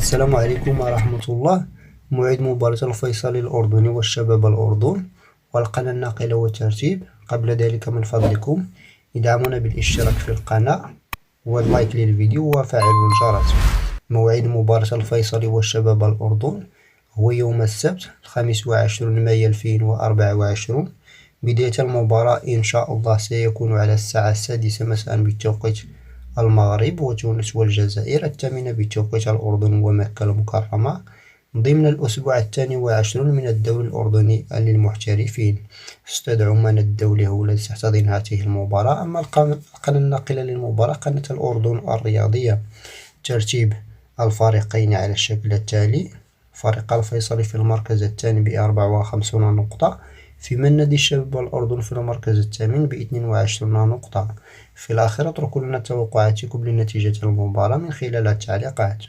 السلام عليكم ورحمة الله. موعد مباراة الفيصلي الأردني والشباب الأردن والقناة الناقلة والترتيب. قبل ذلك من فضلكم ادعمونا بالاشتراك في القناة واللايك للفيديو وفعلوا الجرس. موعد مباراة الفيصلي والشباب الأردن هو يوم السبت 25 مايو 2024. بداية المباراة إن شاء الله سيكون على الساعة 6 مساء بتوقيت المغرب وتونس والجزائر، 8 بتوقيت الأردن ومكة المكرمة، ضمن الأسبوع 22 من الدوري الأردني للمحترفين. استدعى عمان الدولي هو الذي تحتضن هذه المباراة. أما القناة الناقلة للمباراة قناة الأردن الرياضية. ترتيب الفريقين على الشكل التالي: فريق الفيصلي في المركز الثاني ب54 نقطة، فيما نادي الشباب الأردن في المركز الثامن ب22 نقطة. في الأخير اتركوا لنا توقعاتكم لنتيجة المباراة من خلال التعليقات.